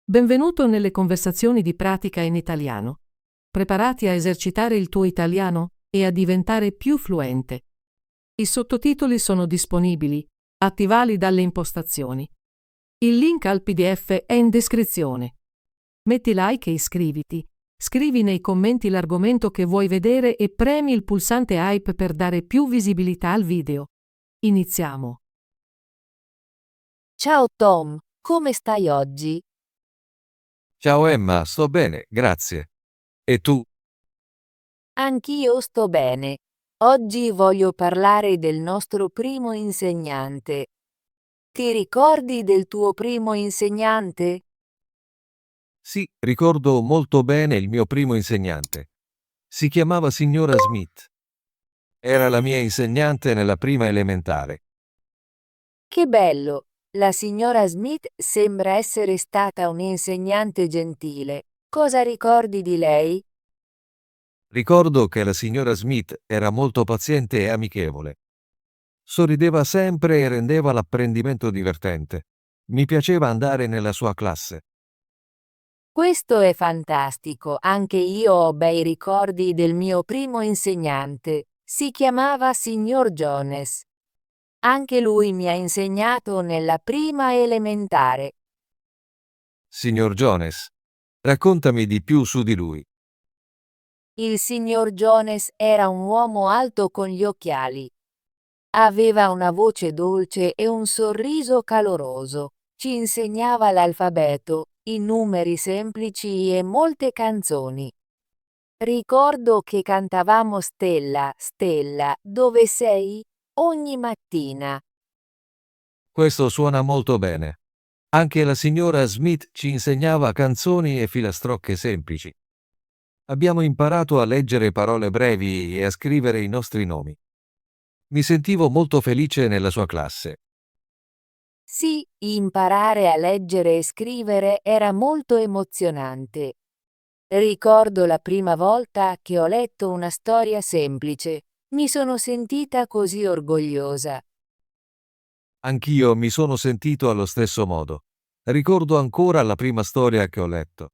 Benvenuto nelle conversazioni di pratica in italiano. Preparati a esercitare il tuo italiano e a diventare più fluente. I sottotitoli sono disponibili. Attivali dalle impostazioni. Il link al PDF è in descrizione. Metti like e iscriviti. Scrivi nei commenti l'argomento che vuoi vedere e premi il pulsante hype per dare più visibilità al video. Iniziamo. Ciao Tom, come stai oggi? Ciao Emma, sto bene, grazie. E tu? Anch'io sto bene. Oggi voglio parlare del nostro primo insegnante. Ti ricordi del tuo primo insegnante? Sì, ricordo molto bene il mio primo insegnante. Si chiamava signora Smith. Era la mia insegnante nella prima elementare. Che bello! La signora Smith sembra essere stata un'insegnante gentile. Cosa ricordi di lei? Ricordo che la signora Smith era molto paziente e amichevole. Sorrideva sempre e rendeva l'apprendimento divertente. Mi piaceva andare nella sua classe. Questo è fantastico, anche io ho bei ricordi del mio primo insegnante. Si chiamava signor Jones. Anche lui mi ha insegnato nella prima elementare. Signor Jones, raccontami di più su di lui. Il signor Jones era un uomo alto con gli occhiali. Aveva una voce dolce e un sorriso caloroso. Ci insegnava l'alfabeto, i numeri semplici e molte canzoni. Ricordo che cantavamo Stella, Stella, dove sei? Ogni mattina. Questo suona molto bene. Anche la signora Smith ci insegnava canzoni e filastrocche semplici. Abbiamo imparato a leggere parole brevi e a scrivere i nostri nomi. Mi sentivo molto felice nella sua classe. Sì, imparare a leggere e scrivere era molto emozionante. Ricordo la prima volta che ho letto una storia semplice. Mi sono sentita così orgogliosa. Anch'io mi sono sentito allo stesso modo. Ricordo ancora la prima storia che ho letto.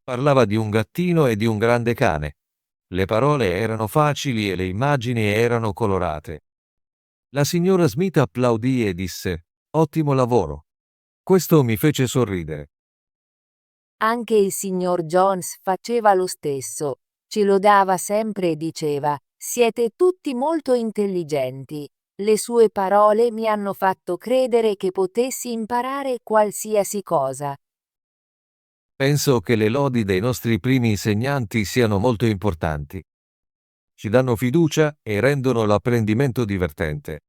Parlava di un gattino e di un grande cane. Le parole erano facili e le immagini erano colorate. La signora Smith applaudì e disse: "Ottimo lavoro." Questo mi fece sorridere. Anche il signor Jones faceva lo stesso. Ci lodava sempre e diceva: "Siete tutti molto intelligenti." Le sue parole mi hanno fatto credere che potessi imparare qualsiasi cosa. Penso che le lodi dei nostri primi insegnanti siano molto importanti. Ci danno fiducia e rendono l'apprendimento divertente.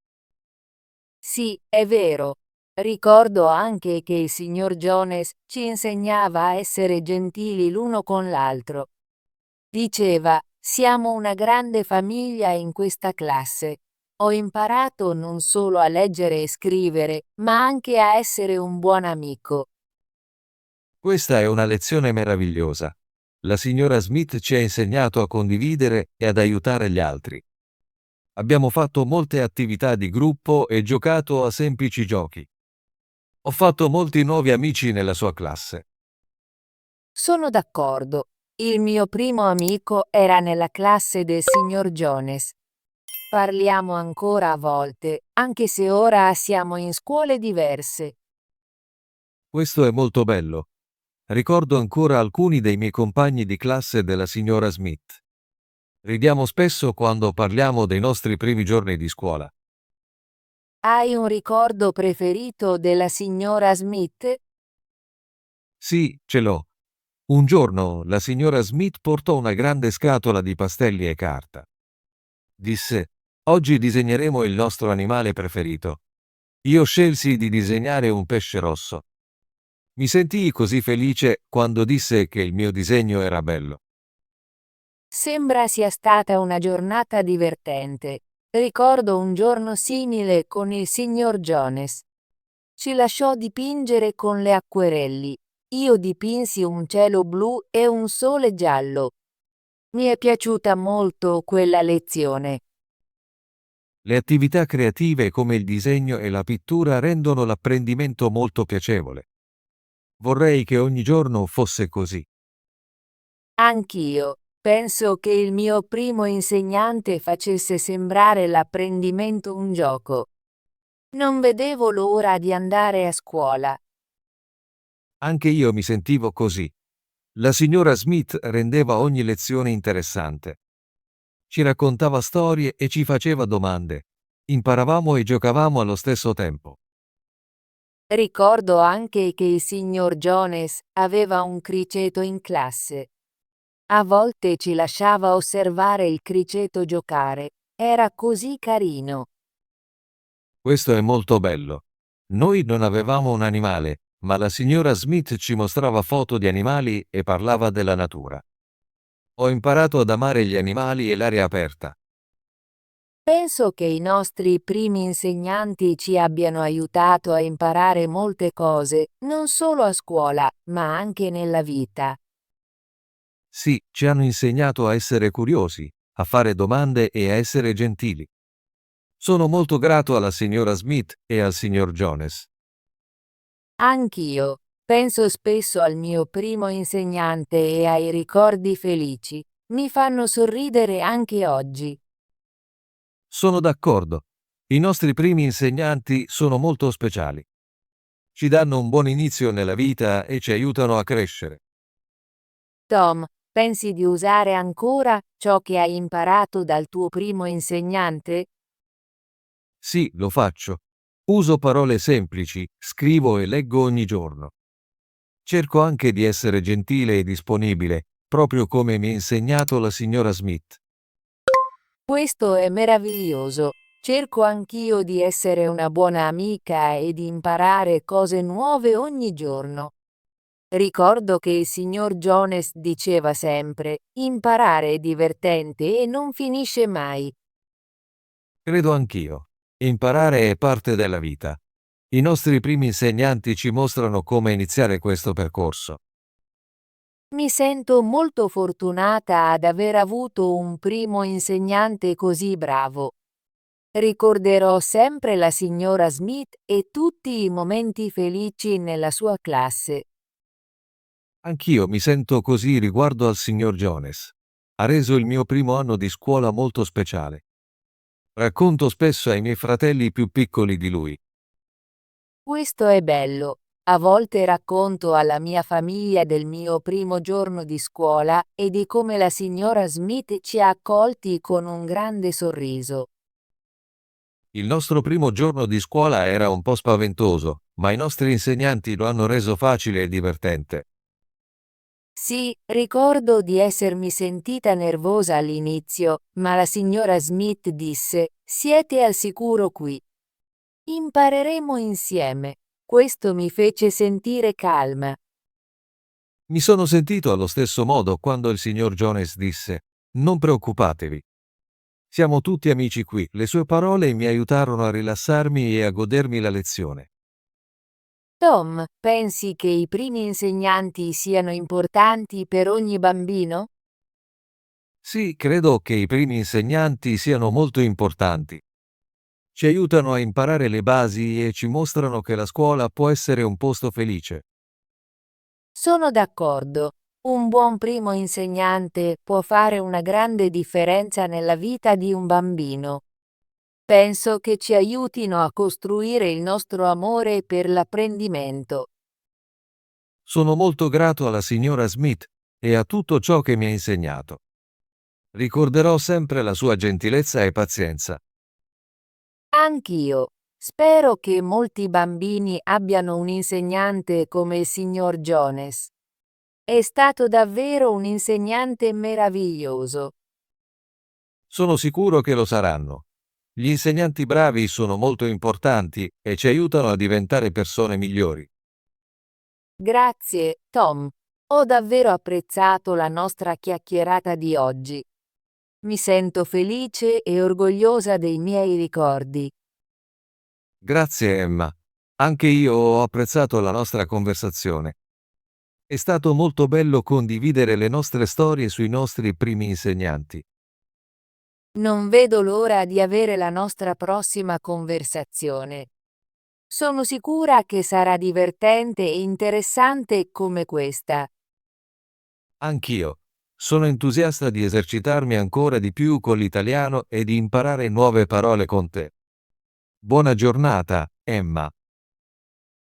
Sì, è vero. Ricordo anche che il signor Jones ci insegnava a essere gentili l'uno con l'altro. Diceva: "Siamo una grande famiglia in questa classe." Ho imparato non solo a leggere e scrivere, ma anche a essere un buon amico. Questa è una lezione meravigliosa. La signora Smith ci ha insegnato a condividere e ad aiutare gli altri. Abbiamo fatto molte attività di gruppo e giocato a semplici giochi. Ho fatto molti nuovi amici nella sua classe. Sono d'accordo. Il mio primo amico era nella classe del signor Jones. Parliamo ancora a volte, anche se ora siamo in scuole diverse. Questo è molto bello. Ricordo ancora alcuni dei miei compagni di classe della signora Smith. Ridiamo spesso quando parliamo dei nostri primi giorni di scuola. Hai un ricordo preferito della signora Smith? Sì, ce l'ho. Un giorno la signora Smith portò una grande scatola di pastelli e carta. Disse: "Oggi disegneremo il nostro animale preferito." Io scelsi di disegnare un pesce rosso. Mi sentii così felice quando disse che il mio disegno era bello. Sembra sia stata una giornata divertente. Ricordo un giorno simile con il signor Jones. Ci lasciò dipingere con le acquerelli. Io dipinsi un cielo blu e un sole giallo. Mi è piaciuta molto quella lezione. Le attività creative come il disegno e la pittura rendono l'apprendimento molto piacevole. Vorrei che ogni giorno fosse così. Anch'io. Penso che il mio primo insegnante facesse sembrare l'apprendimento un gioco. Non vedevo l'ora di andare a scuola. Anche io mi sentivo così. La signora Smith rendeva ogni lezione interessante. Ci raccontava storie e ci faceva domande. Imparavamo e giocavamo allo stesso tempo. Ricordo anche che il signor Jones aveva un criceto in classe. A volte ci lasciava osservare il criceto giocare. Era così carino. Questo è molto bello. Noi non avevamo un animale, ma la signora Smith ci mostrava foto di animali e parlava della natura. Ho imparato ad amare gli animali e l'aria aperta. Penso che i nostri primi insegnanti ci abbiano aiutato a imparare molte cose, non solo a scuola, ma anche nella vita. Sì, ci hanno insegnato a essere curiosi, a fare domande e a essere gentili. Sono molto grato alla signora Smith e al signor Jones. Anch'io. Penso spesso al mio primo insegnante e ai ricordi felici. Mi fanno sorridere anche oggi. Sono d'accordo. I nostri primi insegnanti sono molto speciali. Ci danno un buon inizio nella vita e ci aiutano a crescere. Tom, pensi di usare ancora ciò che hai imparato dal tuo primo insegnante? Sì, lo faccio. Uso parole semplici, scrivo e leggo ogni giorno. Cerco anche di essere gentile e disponibile, proprio come mi ha insegnato la signora Smith. Questo è meraviglioso. Cerco anch'io di essere una buona amica e di imparare cose nuove ogni giorno. Ricordo che il signor Jones diceva sempre, imparare è divertente e non finisce mai. Credo anch'io. Imparare è parte della vita. I nostri primi insegnanti ci mostrano come iniziare questo percorso. Mi sento molto fortunata ad aver avuto un primo insegnante così bravo. Ricorderò sempre la signora Smith e tutti i momenti felici nella sua classe. Anch'io mi sento così riguardo al signor Jones. Ha reso il mio primo anno di scuola molto speciale. Racconto spesso ai miei fratelli più piccoli di lui. Questo è bello. A volte racconto alla mia famiglia del mio primo giorno di scuola e di come la signora Smith ci ha accolti con un grande sorriso. Il nostro primo giorno di scuola era un po' spaventoso, ma i nostri insegnanti lo hanno reso facile e divertente. Sì, ricordo di essermi sentita nervosa all'inizio, ma la signora Smith disse, siete al sicuro qui. Impareremo insieme. Questo mi fece sentire calma. Mi sono sentito allo stesso modo quando il signor Jones disse: "Non preoccupatevi. Siamo tutti amici qui." Le sue parole mi aiutarono a rilassarmi e a godermi la lezione. Tom, pensi che i primi insegnanti siano importanti per ogni bambino? Sì, credo che i primi insegnanti siano molto importanti. Ci aiutano a imparare le basi e ci mostrano che la scuola può essere un posto felice. Sono d'accordo. Un buon primo insegnante può fare una grande differenza nella vita di un bambino. Penso che ci aiutino a costruire il nostro amore per l'apprendimento. Sono molto grato alla signora Smith e a tutto ciò che mi ha insegnato. Ricorderò sempre la sua gentilezza e pazienza. Anch'io. Spero che molti bambini abbiano un insegnante come il signor Jones. È stato davvero un insegnante meraviglioso. Sono sicuro che lo saranno. Gli insegnanti bravi sono molto importanti e ci aiutano a diventare persone migliori. Grazie, Tom. Ho davvero apprezzato la nostra chiacchierata di oggi. Mi sento felice e orgogliosa dei miei ricordi. Grazie Emma. Anche io ho apprezzato la nostra conversazione. È stato molto bello condividere le nostre storie sui nostri primi insegnanti. Non vedo l'ora di avere la nostra prossima conversazione. Sono sicura che sarà divertente e interessante come questa. Anch'io. Sono entusiasta di esercitarmi ancora di più con l'italiano e di imparare nuove parole con te. Buona giornata, Emma.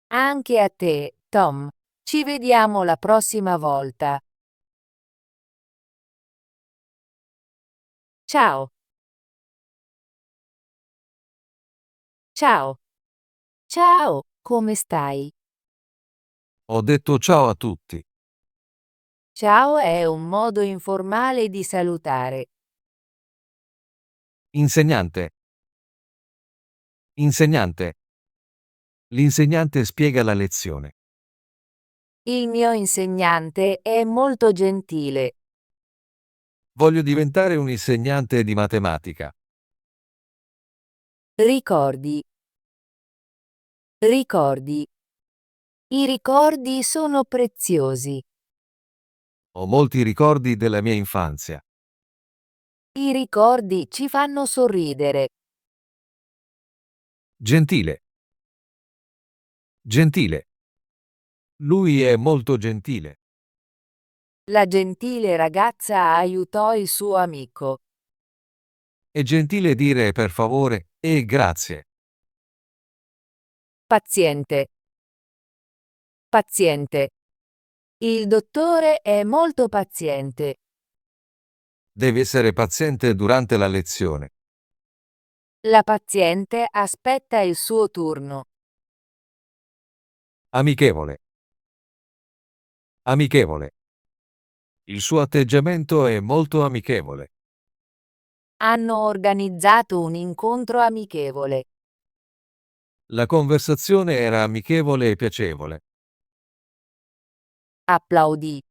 Anche a te, Tom. Ci vediamo la prossima volta. Ciao. Ciao. Ciao, come stai? Ho detto ciao a tutti. Ciao è un modo informale di salutare. Insegnante. Insegnante. L'insegnante spiega la lezione. Il mio insegnante è molto gentile. Voglio diventare un insegnante di matematica. Ricordi. Ricordi. I ricordi sono preziosi. Ho molti ricordi della mia infanzia. I ricordi ci fanno sorridere. Gentile. Gentile. Lui è molto gentile. La gentile ragazza aiutò il suo amico. È gentile dire per favore e grazie. Paziente. Paziente. Il dottore è molto paziente. Devi essere paziente durante la lezione. La paziente aspetta il suo turno. Amichevole. Amichevole. Il suo atteggiamento è molto amichevole. Hanno organizzato un incontro amichevole. La conversazione era amichevole e piacevole. Applaudì.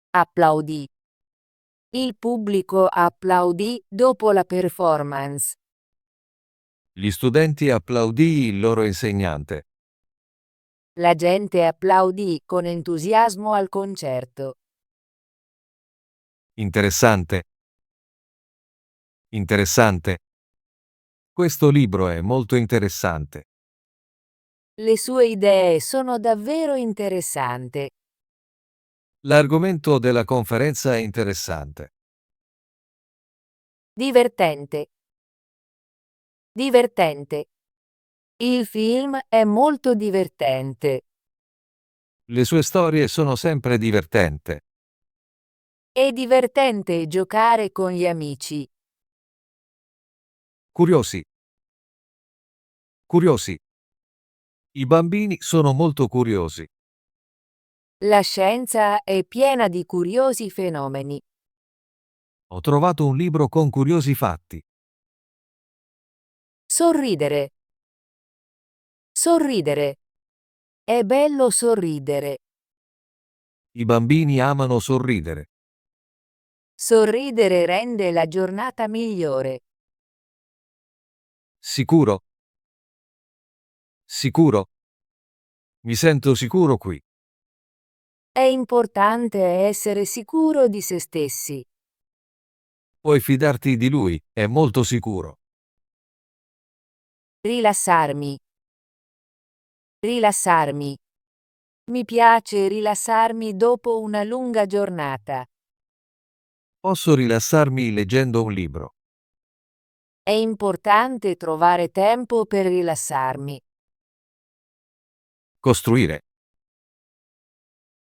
Applaudì. Il pubblico applaudì dopo la performance. Gli studenti applaudì il loro insegnante. La gente applaudì con entusiasmo al concerto. Interessante. Interessante. Questo libro è molto interessante. Le sue idee sono davvero interessanti. L'argomento della conferenza è interessante. Divertente. Divertente. Il film è molto divertente. Le sue storie sono sempre divertenti. È divertente giocare con gli amici. Curiosi. Curiosi. I bambini sono molto curiosi. La scienza è piena di curiosi fenomeni. Ho trovato un libro con curiosi fatti. Sorridere. Sorridere. È bello sorridere. I bambini amano sorridere. Sorridere rende la giornata migliore. Sicuro. Sicuro. Mi sento sicuro qui. È importante essere sicuro di se stessi. Puoi fidarti di lui, è molto sicuro. Rilassarmi. Rilassarmi. Mi piace rilassarmi dopo una lunga giornata. Posso rilassarmi leggendo un libro. È importante trovare tempo per rilassarmi. Costruire.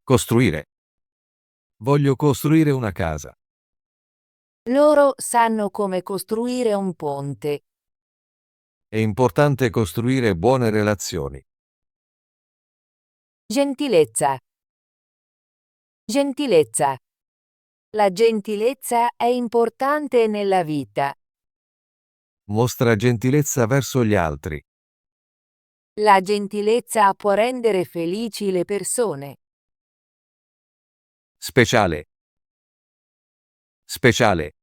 Costruire. Voglio costruire una casa. Loro sanno come costruire un ponte. È importante costruire buone relazioni. Gentilezza. Gentilezza. La gentilezza è importante nella vita. Mostra gentilezza verso gli altri. La gentilezza può rendere felici le persone. Speciale. Speciale.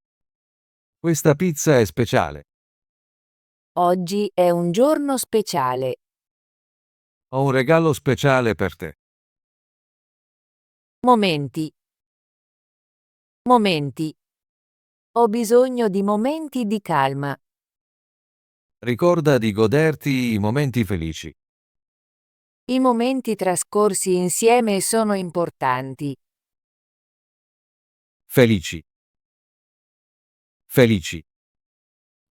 Questa pizza è speciale. Oggi è un giorno speciale. Ho un regalo speciale per te. Momenti. Momenti. Ho bisogno di momenti di calma. Ricorda di goderti i momenti felici. I momenti trascorsi insieme sono importanti. Felici. Felici.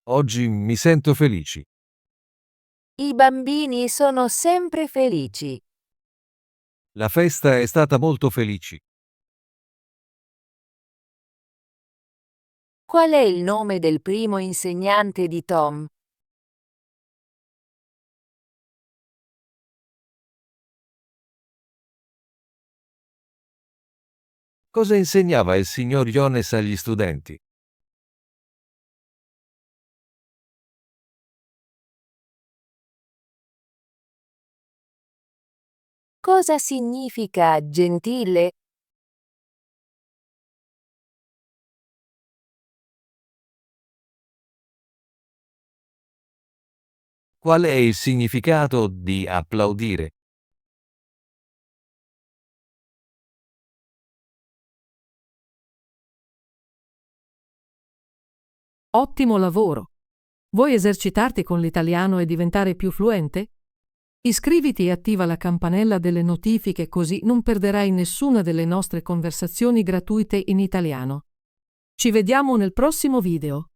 Oggi mi sento felici. I bambini sono sempre felici. La festa è stata molto felice. Qual è il nome del primo insegnante di Tom? Cosa insegnava il signor Jones agli studenti? Cosa significa gentile? Qual è il significato di applaudire? Ottimo lavoro! Vuoi esercitarti con l'italiano e diventare più fluente? Iscriviti e attiva la campanella delle notifiche così non perderai nessuna delle nostre conversazioni gratuite in italiano. Ci vediamo nel prossimo video.